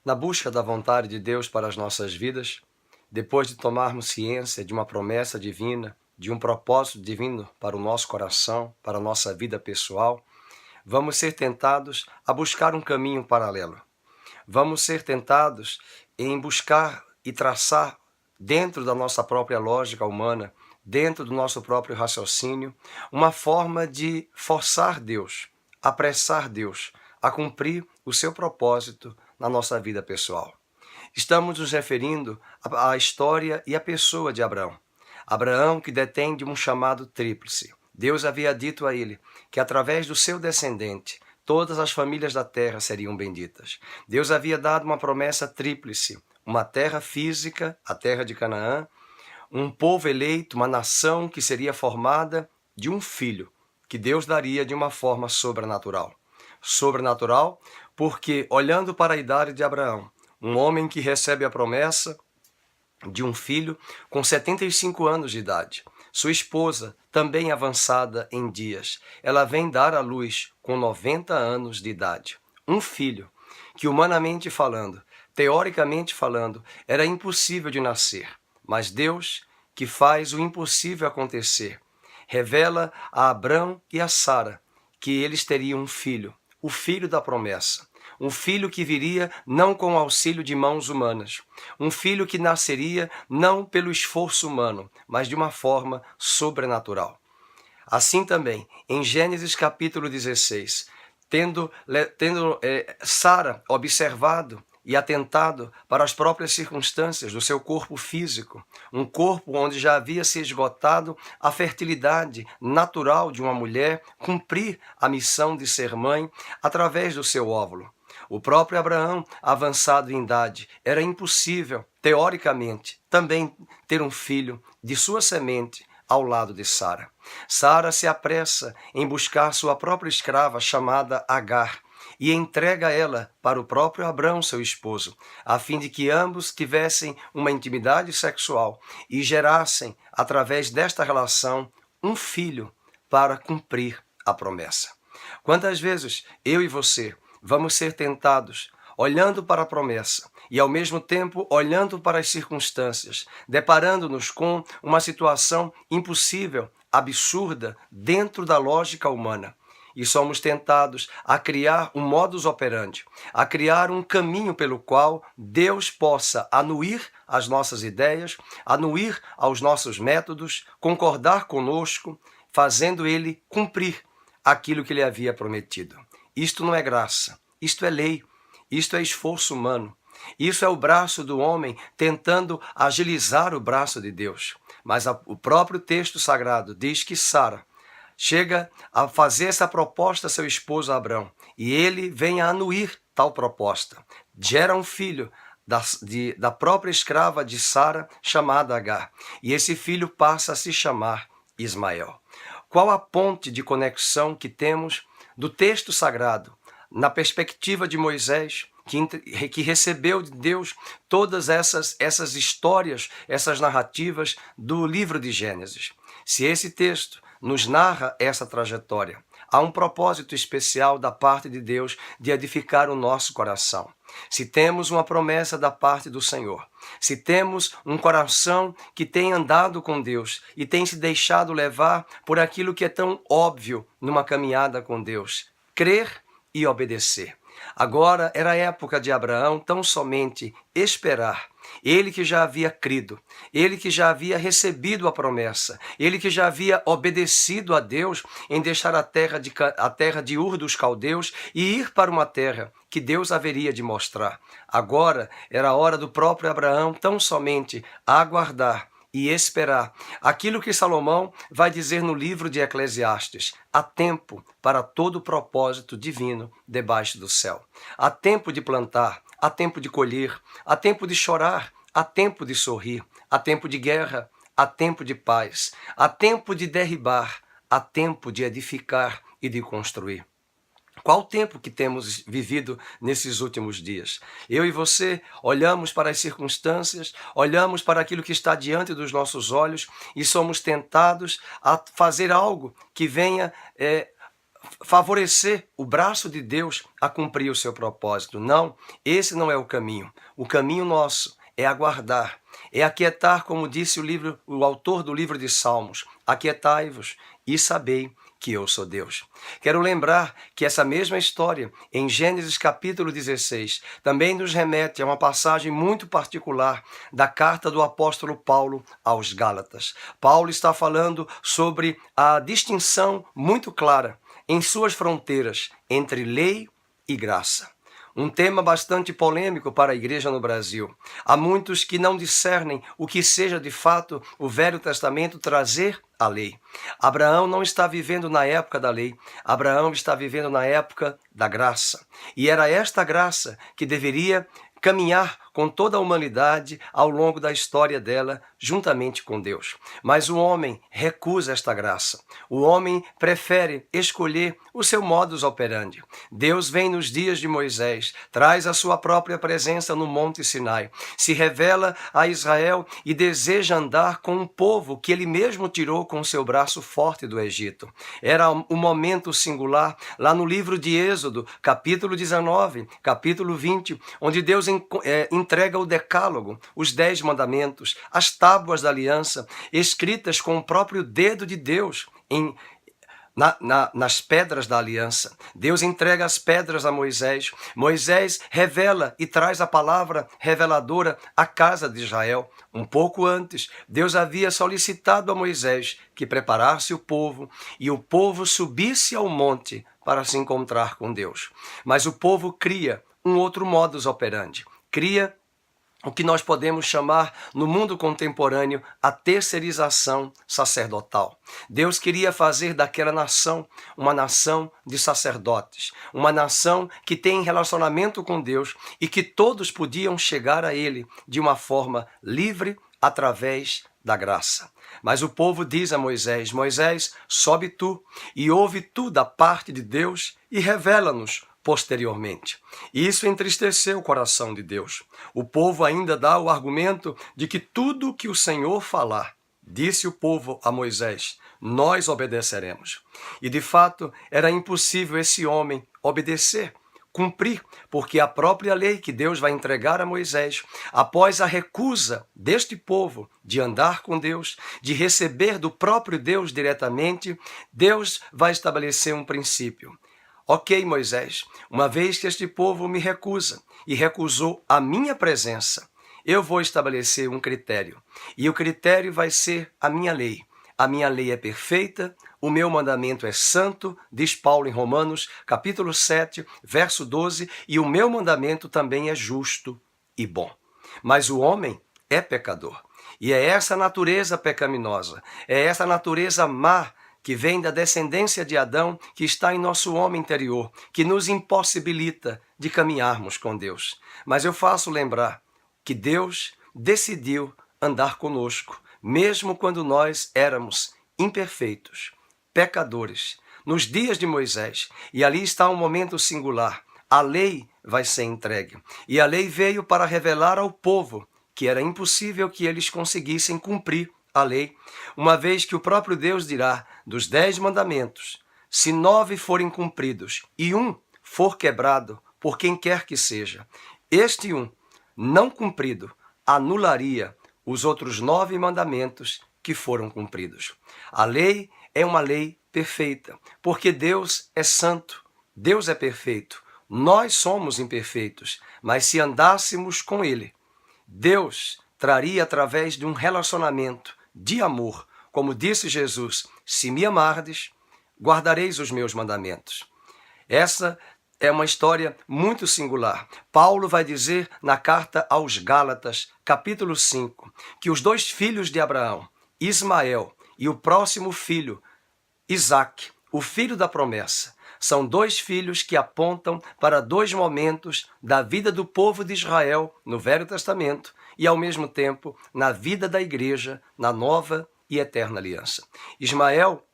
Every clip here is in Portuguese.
Na busca da vontade de Deus para as nossas vidas, depois de tomarmos ciência de uma promessa divina, de um propósito divino para o nosso coração, para a nossa vida pessoal, vamos ser tentados a buscar um caminho paralelo. Vamos ser tentados em buscar e traçar dentro da nossa própria lógica humana, dentro do nosso próprio raciocínio, uma forma de forçar Deus, apressar Deus a cumprir o seu propósito na nossa vida pessoal. Estamos nos referindo à história e à pessoa de Abraão. Abraão, que detém de um chamado tríplice. Deus havia dito a ele que através do seu descendente todas as famílias da terra seriam benditas. Deus havia dado uma promessa tríplice, uma terra física, a terra de Canaã, um povo eleito, uma nação que seria formada de um filho, que Deus daria de uma forma sobrenatural. Sobrenatural porque, olhando para a idade de Abraão, um homem que recebe a promessa de um filho com 75 anos de idade. Sua esposa, também avançada em dias, ela vem dar à luz com 90 anos de idade. Um filho que, humanamente falando, teoricamente falando, era impossível de nascer. Mas Deus, que faz o impossível acontecer, revela a Abrão e a Sara que eles teriam um filho, o filho da promessa. Um filho que viria não com o auxílio de mãos humanas. Um filho que nasceria não pelo esforço humano, mas de uma forma sobrenatural. Assim também, em Gênesis capítulo 16, tendo Sara observado e atentado para as próprias circunstâncias do seu corpo físico, um corpo onde já havia se esgotado a fertilidade natural de uma mulher cumprir a missão de ser mãe através do seu óvulo. O próprio Abraão, avançado em idade, era impossível, teoricamente, também ter um filho de sua semente ao lado de Sara. Sara se apressa em buscar sua própria escrava chamada Agar e entrega ela para o próprio Abrão, seu esposo, a fim de que ambos tivessem uma intimidade sexual e gerassem, através desta relação, um filho para cumprir a promessa. Quantas vezes eu e você vamos ser tentados, olhando para a promessa e, ao mesmo tempo, olhando para as circunstâncias, deparando-nos com uma situação impossível, absurda, dentro da lógica humana. E somos tentados a criar um modus operandi, a criar um caminho pelo qual Deus possa anuir as nossas ideias, anuir aos nossos métodos, concordar conosco, fazendo Ele cumprir aquilo que Ele havia prometido. Isto não é graça, isto é lei, isto é esforço humano. Isso é o braço do homem tentando agilizar o braço de Deus. Mas o próprio texto sagrado diz que Sara chega a fazer essa proposta a seu esposo Abrão, e ele vem a anuir tal proposta. Gera um filho da própria escrava de Sara, chamada Agar, e esse filho passa a se chamar Ismael. Qual a ponte de conexão que temos do texto sagrado, na perspectiva de Moisés, que recebeu de Deus todas essas histórias, essas narrativas do livro de Gênesis? Se esse texto nos narra essa trajetória, há um propósito especial da parte de Deus de edificar o nosso coração. Se temos uma promessa da parte do Senhor, se temos um coração que tem andado com Deus e tem se deixado levar por aquilo que é tão óbvio numa caminhada com Deus, crer e obedecer. Agora era a época de Abraão tão somente esperar. Ele que já havia crido, ele que já havia recebido a promessa, ele que já havia obedecido a Deus em deixar a terra de Ur dos Caldeus e ir para uma terra que Deus haveria de mostrar. Agora era a hora do próprio Abraão tão somente aguardar e esperar aquilo que Salomão vai dizer no livro de Eclesiastes: há tempo para todo propósito divino debaixo do céu. Há tempo de plantar, há tempo de colher, há tempo de chorar, há tempo de sorrir, há tempo de guerra, há tempo de paz, há tempo de derribar, há tempo de edificar e de construir. Qual o tempo que temos vivido nesses últimos dias? Eu e você olhamos para as circunstâncias, olhamos para aquilo que está diante dos nossos olhos e somos tentados a fazer algo que venha favorecer o braço de Deus a cumprir o seu propósito. Não, esse não é o caminho. O caminho nosso é aguardar, é aquietar, como disse o autor do livro de Salmos: aquietai-vos e sabei que eu sou Deus. Quero lembrar que essa mesma história, em Gênesis capítulo 16, também nos remete a uma passagem muito particular da carta do apóstolo Paulo aos Gálatas. Paulo está falando sobre a distinção muito clara em suas fronteiras entre lei e graça. Um tema bastante polêmico para a igreja no Brasil. Há muitos que não discernem o que seja de fato o Velho Testamento trazer a lei. Abraão não está vivendo na época da lei, Abraão está vivendo na época da graça. E era esta graça que deveria caminhar com toda a humanidade ao longo da história dela, juntamente com Deus. Mas o homem recusa esta graça. O homem prefere escolher o seu modus operandi. Deus vem nos dias de Moisés, traz a sua própria presença no Monte Sinai, se revela a Israel e deseja andar com um povo que ele mesmo tirou com seu braço forte do Egito. Era um momento singular lá no livro de Êxodo, capítulo 19, capítulo 20, onde Deus entrega o decálogo, os 10 mandamentos, as tábuas da aliança, escritas com o próprio dedo de Deus nas pedras da aliança. Deus entrega as pedras a Moisés. Moisés revela e traz a palavra reveladora à casa de Israel. Um pouco antes, Deus havia solicitado a Moisés que preparasse o povo e o povo subisse ao monte para se encontrar com Deus. Mas o povo cria um outro modus operandi. Cria o que nós podemos chamar, no mundo contemporâneo, a terceirização sacerdotal. Deus queria fazer daquela nação uma nação de sacerdotes, uma nação que tem relacionamento com Deus e que todos podiam chegar a Ele de uma forma livre através da graça. Mas o povo diz a Moisés: Moisés, sobe tu e ouve tu da parte de Deus e revela-nos posteriormente. Isso entristeceu o coração de Deus. O povo ainda dá o argumento de que tudo que o Senhor falar, disse o povo a Moisés, nós obedeceremos. E de fato era impossível esse homem obedecer, cumprir, porque a própria lei que Deus vai entregar a Moisés, após a recusa deste povo de andar com Deus, de receber do próprio Deus diretamente, Deus vai estabelecer um princípio. Ok, Moisés, uma vez que este povo me recusa e recusou a minha presença, eu vou estabelecer um critério. E o critério vai ser a minha lei. A minha lei é perfeita, o meu mandamento é santo, diz Paulo em Romanos, capítulo 7, verso 12, e o meu mandamento também é justo e bom. Mas o homem é pecador. E é essa natureza pecaminosa, é essa natureza má, que vem da descendência de Adão, que está em nosso homem interior, que nos impossibilita de caminharmos com Deus. Mas eu faço lembrar que Deus decidiu andar conosco, mesmo quando nós éramos imperfeitos, pecadores, nos dias de Moisés. E ali está um momento singular. A lei vai ser entregue. E a lei veio para revelar ao povo que era impossível que eles conseguissem cumprir a lei, uma vez que o próprio Deus dirá, dos 10 mandamentos, se 9 forem cumpridos e um for quebrado por quem quer que seja, este um não cumprido anularia os outros 9 mandamentos que foram cumpridos. A lei é uma lei perfeita, porque Deus é santo, Deus é perfeito, nós somos imperfeitos, mas se andássemos com Ele, Deus traria através de um relacionamento de amor, como disse Jesus, se me amardes, guardareis os meus mandamentos. Essa é uma história muito singular. Paulo vai dizer na carta aos Gálatas, capítulo 5, que os 2 filhos de Abraão, Ismael e o próximo filho, Isaque, o filho da promessa, são 2 filhos que apontam para 2 momentos da vida do povo de Israel no Velho Testamento e, ao mesmo tempo, na vida da igreja, na nova e eterna aliança. Ismael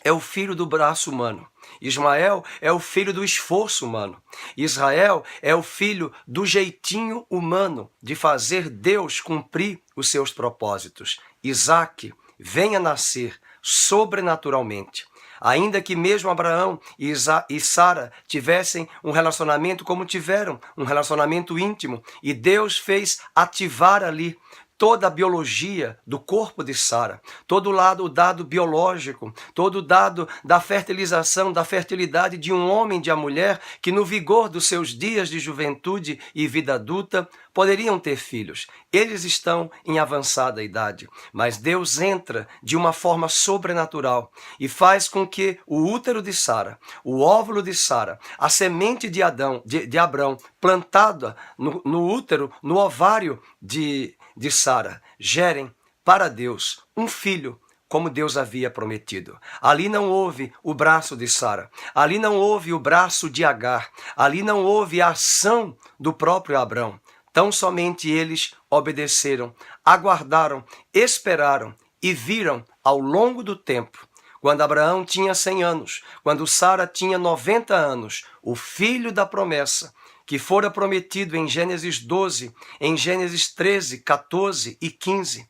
é o filho do braço humano. Ismael é o filho do esforço humano. Israel é o filho do jeitinho humano de fazer Deus cumprir os seus propósitos. Isaque vem a nascer sobrenaturalmente, Ainda que mesmo Abraão e Sara tivessem um relacionamento como tiveram, um relacionamento íntimo, e Deus fez ativar ali toda a biologia do corpo de Sara, todo o dado biológico, todo o dado da fertilização, da fertilidade de um homem e de uma mulher que no vigor dos seus dias de juventude e vida adulta poderiam ter filhos. Eles estão em avançada idade, mas Deus entra de uma forma sobrenatural e faz com que o útero de Sara, o óvulo de Sara, a semente de Abrão plantada no útero, no ovário de Sara, gerem para Deus um filho, como Deus havia prometido. Ali não houve o braço de Sara, ali não houve o braço de Agar, ali não houve a ação do próprio Abrão. Tão somente eles obedeceram, aguardaram, esperaram e viram ao longo do tempo, quando Abraão tinha 100 anos, quando Sara tinha 90 anos, o filho da promessa, que fora prometido em Gênesis 12, em Gênesis 13, 14 e 15.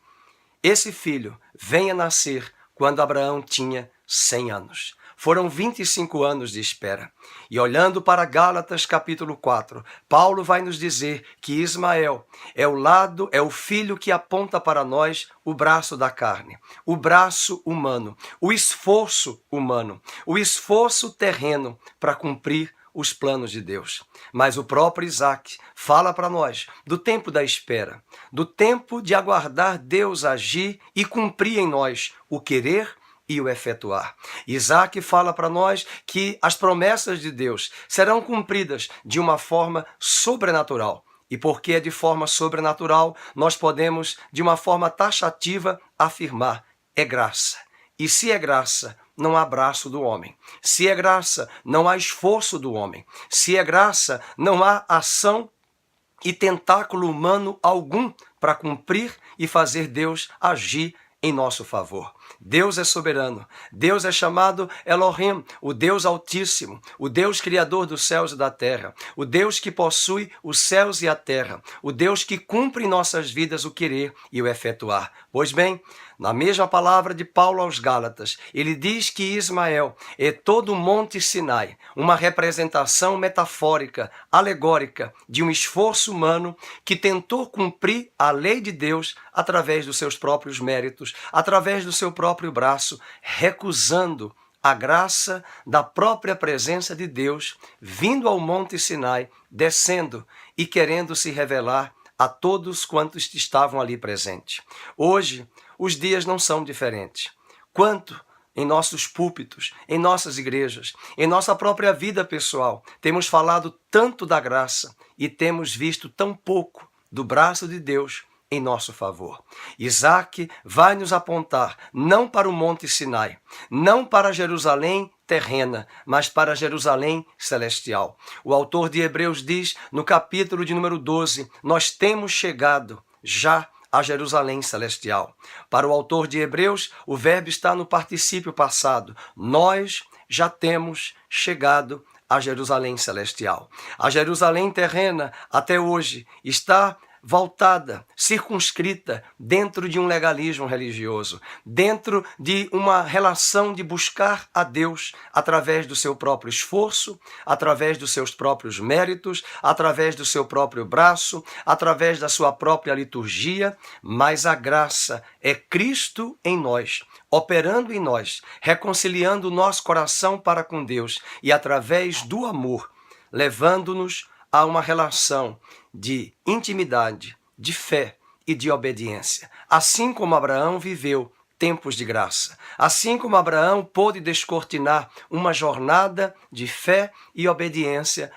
Esse filho vem a nascer quando Abraão tinha 100 anos. Foram 25 anos de espera. E olhando para Gálatas capítulo 4, Paulo vai nos dizer que Ismael é o filho que aponta para nós o braço da carne, o braço humano, o esforço humano, o esforço terreno para cumprir os planos de Deus. Mas o próprio Isaac fala para nós do tempo da espera, do tempo de aguardar Deus agir e cumprir em nós o querer e o efetuar. Isaac fala para nós que as promessas de Deus serão cumpridas de uma forma sobrenatural. E porque é de forma sobrenatural, nós podemos, de uma forma taxativa, afirmar: é graça. E se é graça, não há braço do homem. Se é graça, não há esforço do homem. Se é graça, não há ação e tentáculo humano algum para cumprir e fazer Deus agir em nosso favor. Deus é soberano. Deus é chamado Elohim, o Deus Altíssimo, o Deus Criador dos céus e da terra, o Deus que possui os céus e a terra, o Deus que cumpre em nossas vidas o querer e o efetuar. Pois bem, na mesma palavra de Paulo aos Gálatas, ele diz que Ismael é todo o Monte Sinai, uma representação metafórica, alegórica, de um esforço humano que tentou cumprir a lei de Deus através dos seus próprios méritos, através do seu próprio braço, recusando a graça da própria presença de Deus, vindo ao Monte Sinai, descendo e querendo se revelar a todos quantos estavam ali presentes. Hoje, os dias não são diferentes. Quanto em nossos púlpitos, em nossas igrejas, em nossa própria vida pessoal, temos falado tanto da graça e temos visto tão pouco do braço de Deus em nosso favor. Isaac vai nos apontar não para o Monte Sinai, não para Jerusalém terrena, mas para Jerusalém celestial. O autor de Hebreus diz, no capítulo de número 12, nós temos chegado já a Jerusalém celestial. Para o autor de Hebreus, o verbo está no particípio passado. Nós já temos chegado a Jerusalém celestial. A Jerusalém terrena, até hoje, está voltada, circunscrita dentro de um legalismo religioso, dentro de uma relação de buscar a Deus através do seu próprio esforço, através dos seus próprios méritos, através do seu próprio braço, através da sua própria liturgia, mas a graça é Cristo em nós, operando em nós, reconciliando o nosso coração para com Deus e através do amor, levando-nos a uma relação de intimidade, de fé e de obediência. Assim como Abraão viveu tempos de graça, assim como Abraão pôde descortinar uma jornada de fé e obediência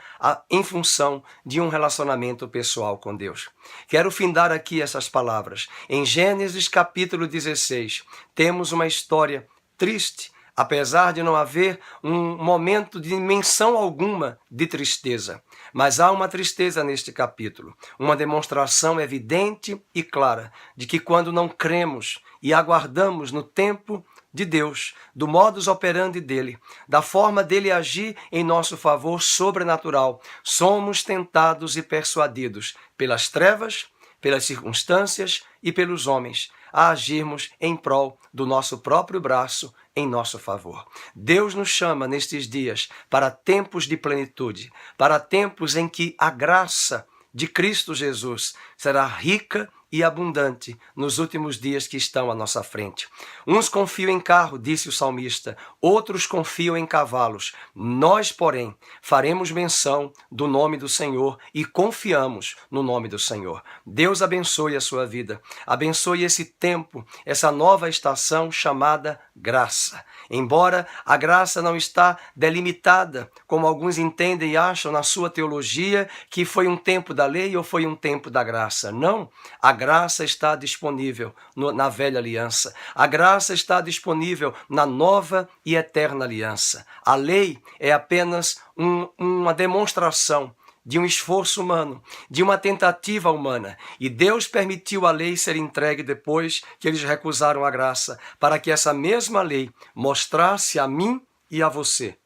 em função de um relacionamento pessoal com Deus. Quero findar aqui essas palavras. Em Gênesis capítulo 16, temos uma história triste, apesar de não haver um momento de menção alguma de tristeza. Mas há uma tristeza neste capítulo, uma demonstração evidente e clara de que quando não cremos e aguardamos no tempo de Deus, do modus operandi dele, da forma dele agir em nosso favor sobrenatural, somos tentados e persuadidos pelas trevas, pelas circunstâncias e pelos homens, a agirmos em prol do nosso próprio braço em nosso favor. Deus nos chama nestes dias para tempos de plenitude, para tempos em que a graça de Cristo Jesus será rica e abundante nos últimos dias que estão à nossa frente. Uns confiam em carro, disse o salmista, outros confiam em cavalos. Nós, porém, faremos menção do nome do Senhor e confiamos no nome do Senhor. Deus abençoe a sua vida, abençoe esse tempo, essa nova estação chamada graça. Embora a graça não está delimitada, como alguns entendem e acham na sua teologia, que foi um tempo da lei ou foi um tempo da graça. Não, a graça está disponível na velha aliança. A graça está disponível na nova e eterna aliança. A lei é apenas uma demonstração de um esforço humano, de uma tentativa humana. E Deus permitiu a lei ser entregue depois que eles recusaram a graça, para que essa mesma lei mostrasse a mim e a você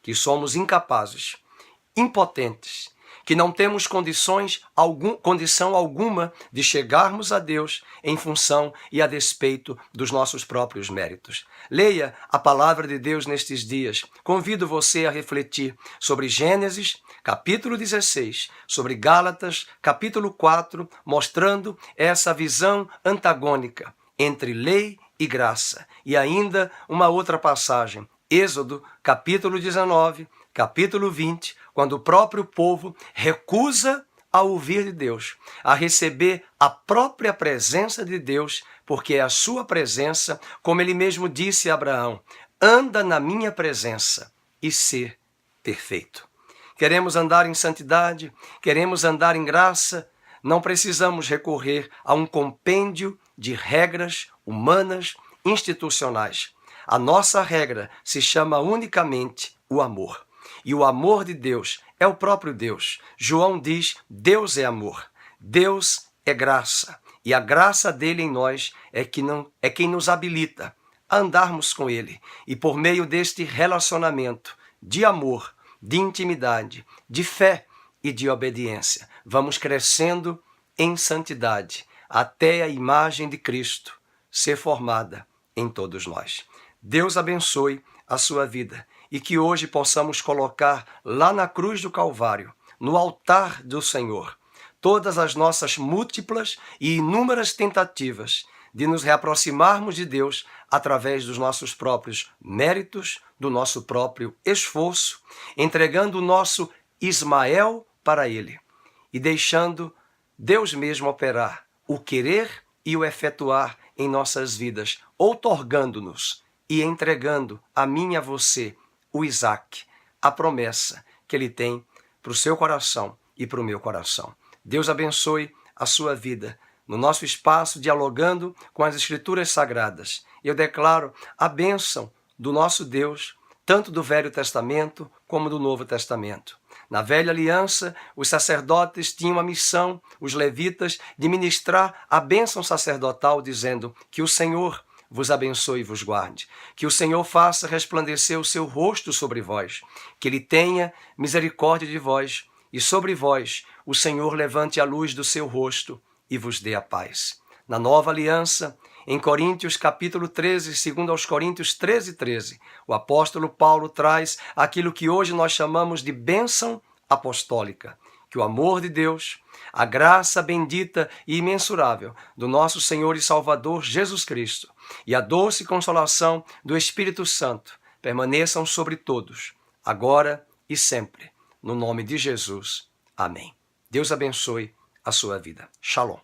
que somos incapazes, impotentes, que não temos condição alguma de chegarmos a Deus em função e a despeito dos nossos próprios méritos. Leia a palavra de Deus nestes dias. Convido você a refletir sobre Gênesis, capítulo 16, sobre Gálatas, capítulo 4, mostrando essa visão antagônica entre lei e graça. E ainda uma outra passagem, Êxodo, capítulo 19, capítulo 20, quando o próprio povo recusa a ouvir de Deus, a receber a própria presença de Deus, porque é a sua presença, como ele mesmo disse a Abraão, anda na minha presença e ser perfeito. Queremos andar em santidade, queremos andar em graça, não precisamos recorrer a um compêndio de regras humanas, institucionais. A nossa regra se chama unicamente o amor. E o amor de Deus é o próprio Deus. João diz, Deus é amor, Deus é graça. E a graça dele em nós é quem nos habilita a andarmos com ele. E por meio deste relacionamento de amor, de intimidade, de fé e de obediência, vamos crescendo em santidade, até a imagem de Cristo ser formada em todos nós. Deus abençoe a sua vida e que hoje possamos colocar lá na cruz do Calvário, no altar do Senhor, todas as nossas múltiplas e inúmeras tentativas de nos reaproximarmos de Deus através dos nossos próprios méritos, do nosso próprio esforço, entregando o nosso Ismael para Ele e deixando Deus mesmo operar o querer e o efetuar em nossas vidas, outorgando-nos e entregando a mim e a você o Isaac, a promessa que ele tem para o seu coração e para o meu coração. Deus abençoe a sua vida no nosso espaço, dialogando com as Escrituras Sagradas. Eu declaro a bênção do nosso Deus, tanto do Velho Testamento como do Novo Testamento. Na Velha Aliança, os sacerdotes tinham a missão, os levitas, de ministrar a bênção sacerdotal, dizendo que o Senhor vos abençoe e vos guarde, que o Senhor faça resplandecer o seu rosto sobre vós, que ele tenha misericórdia de vós, e sobre vós o Senhor levante a luz do seu rosto e vos dê a paz. Na Nova Aliança, em Coríntios capítulo 13, segundo aos Coríntios 13, o apóstolo Paulo traz aquilo que hoje nós chamamos de bênção apostólica, que o amor de Deus, a graça bendita e imensurável do nosso Senhor e Salvador Jesus Cristo e a doce consolação do Espírito Santo permaneçam sobre todos, agora e sempre, no nome de Jesus. Amém. Deus abençoe a sua vida. Shalom.